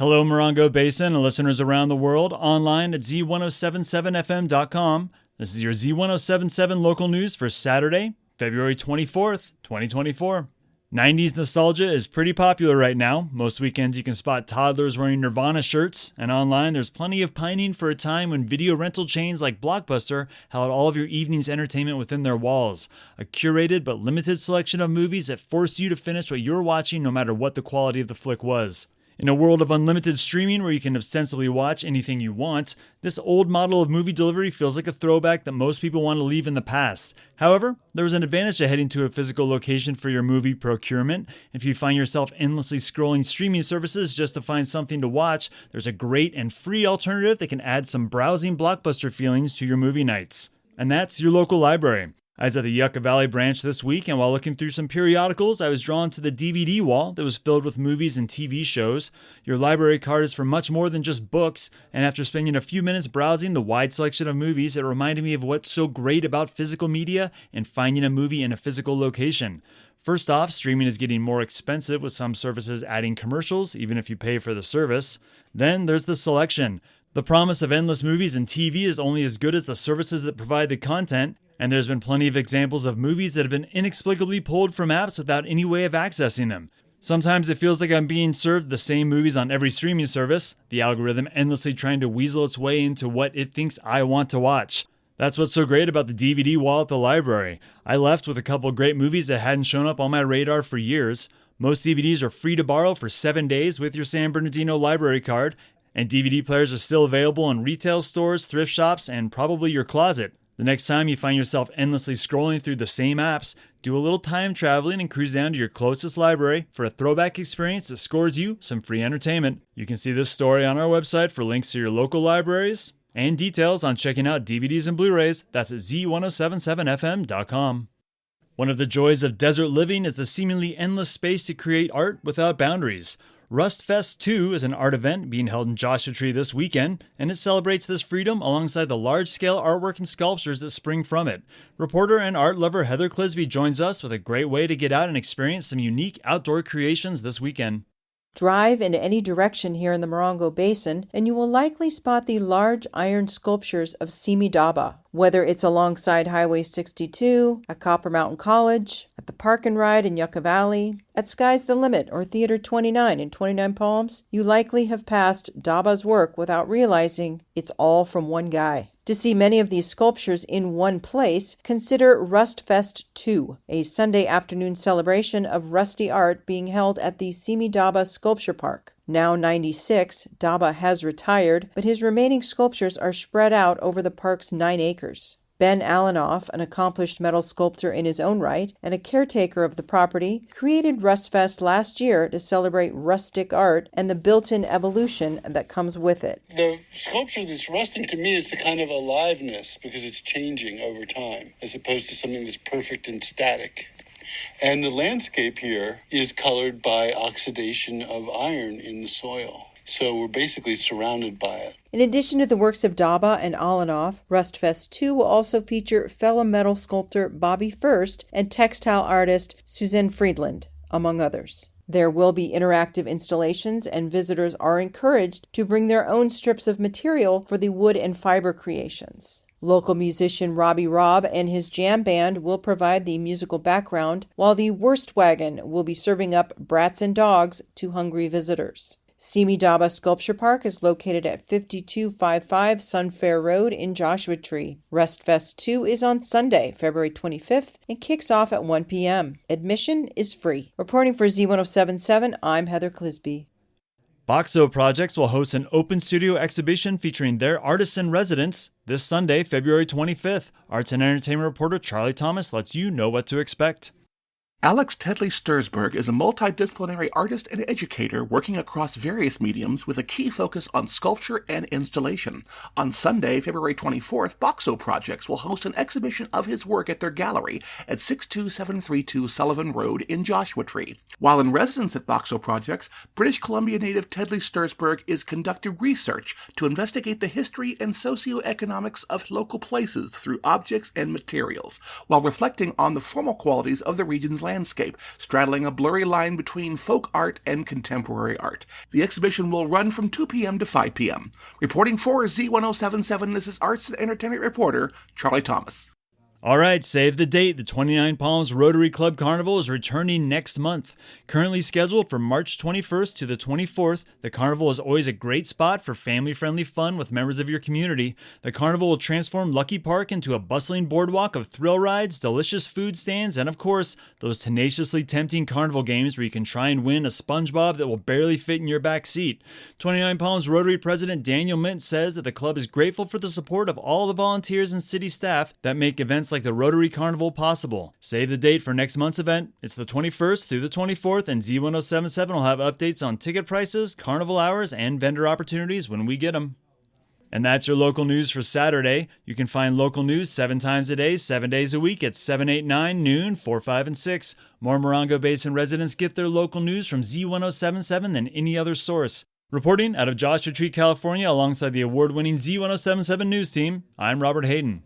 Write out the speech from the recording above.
Hello, Morongo Basin and listeners around the world, online at Z107.7fm.com. This is your Z107.7 local news for Saturday, February 24th, 2024. 90s nostalgia is pretty popular right now. Most weekends you can spot toddlers wearing Nirvana shirts, and online there's plenty of pining for a time when video rental chains like Blockbuster held all of your evening's entertainment within their walls. A curated but limited selection of movies that forced you to finish what you were watching no matter what the quality of the flick was. In a world of unlimited streaming where you can ostensibly watch anything you want, this old model of movie delivery feels like a throwback that most people want to leave in the past. However, there is an advantage to heading to a physical location for your movie procurement. If you find yourself endlessly scrolling streaming services just to find something to watch, there's a great and free alternative that can add some browsing Blockbuster feelings to your movie nights. And that's your local library. I was at the Yucca Valley branch this week, and while looking through some periodicals, I was drawn to the DVD wall that was filled with movies and TV shows. Your library card is for much more than just books, and after spending a few minutes browsing the wide selection of movies, it reminded me of what's so great about physical media and finding a movie in a physical location. First off, streaming is getting more expensive with some services adding commercials, even if you pay for the service. Then there's the selection. The promise of endless movies and TV is only as good as the services that provide the content. And there's been plenty of examples of movies that have been inexplicably pulled from apps without any way of accessing them. Sometimes it feels like I'm being served the same movies on every streaming service, the algorithm endlessly trying to weasel its way into what it thinks I want to watch. That's what's so great about the DVD wall at the library. I left with a couple great movies that hadn't shown up on my radar for years. Most DVDs are free to borrow for 7 days with your San Bernardino library card, and DVD players are still available in retail stores, thrift shops, and probably your closet. The next time you find yourself endlessly scrolling through the same apps, do a little time traveling and cruise down to your closest library for a throwback experience that scores you some free entertainment. You can see this story on our website for links to your local libraries and details on checking out DVDs and Blu-rays. That's at Z107.7fm.com. One of the joys of desert living is the seemingly endless space to create art without boundaries. Rust Fest 2 is an art event being held in Joshua Tree this weekend, and it celebrates this freedom alongside the large-scale artwork and sculptures that spring from it. Reporter and art lover Heather Clisby joins us with a great way to get out and experience some unique outdoor creations this weekend. Drive in any direction here in the Morongo Basin, and you will likely spot the large iron sculptures of Simi Daba. Whether it's alongside Highway 62, at Copper Mountain College, at the Park and Ride in Yucca Valley, at Sky's the Limit or Theater 29 in 29 Palms, you likely have passed Daba's work without realizing it's all from one guy. To see many of these sculptures in one place, consider Rust Fest 2, a Sunday afternoon celebration of rusty art being held at the Simi Daba Sculpture Park. Now 96, Daba has retired, but his remaining sculptures are spread out over the park's 9 acres. Ben Alanoff, an accomplished metal sculptor in his own right and a caretaker of the property, created Rustfest last year to celebrate rustic art and the built-in evolution that comes with it. The sculpture that's rusting, to me, it's a kind of aliveness because it's changing over time as opposed to something that's perfect and static. And the landscape here is colored by oxidation of iron in the soil. So we're basically surrounded by it. In addition to the works of Daba and Alanoff, Rustfest 2 will also feature fellow metal sculptor Bobby First and textile artist Suzanne Friedland, among others. There will be interactive installations, and visitors are encouraged to bring their own strips of material for the wood and fiber creations. Local musician Robbie Robb and his jam band will provide the musical background, while the Wurst Wagon will be serving up brats and dogs to hungry visitors. Simi Daba Sculpture Park is located at 5255 Sunfair Road in Joshua Tree. Rustfest 2 is on Sunday, February 25th, and kicks off at 1 p.m. Admission is free. Reporting for Z107.7, I'm Heather Clisby. Boxo Projects will host an open studio exhibition featuring their artists in residence this Sunday, February 25th. Arts and entertainment reporter Charlie Thomas lets you know what to expect. Alex Tedley Stursberg is a multidisciplinary artist and educator working across various mediums with a key focus on sculpture and installation. On Sunday, February 24th, Boxo Projects will host an exhibition of his work at their gallery at 62732 Sullivan Road in Joshua Tree. While in residence at Boxo Projects, British Columbia native Tedley Stursberg is conducting research to investigate the history and socioeconomics of local places through objects and materials, while reflecting on the formal qualities of the region's landscape, straddling a blurry line between folk art and contemporary art. The exhibition will run from 2 p.m. to 5 p.m. Reporting for Z107.7, this is arts and entertainment reporter Charlie Thomas. All right, save the date. The 29 Palms Rotary Club Carnival is returning next month. Currently scheduled for March 21st to the 24th, the carnival is always a great spot for family-friendly fun with members of your community. The carnival will transform Lucky Park into a bustling boardwalk of thrill rides, delicious food stands, and of course, those tenaciously tempting carnival games where you can try and win a SpongeBob that will barely fit in your back seat. 29 Palms Rotary President Daniel Mint says that the club is grateful for the support of all the volunteers and city staff that make events like the Rotary Carnival possible. Save the date for next month's event. It's the 21st through the 24th, and Z107.7 will have updates on ticket prices, carnival hours, and vendor opportunities when we get them. And that's your local news for Saturday. You can find local news 7 times a day, 7 days a week at 7, 8, 9, noon, 4, 5, and 6. More Morongo Basin residents get their local news from Z107.7 than any other source. Reporting out of Joshua Tree, California, alongside the award-winning Z107.7 news team, I'm Robert Hayden.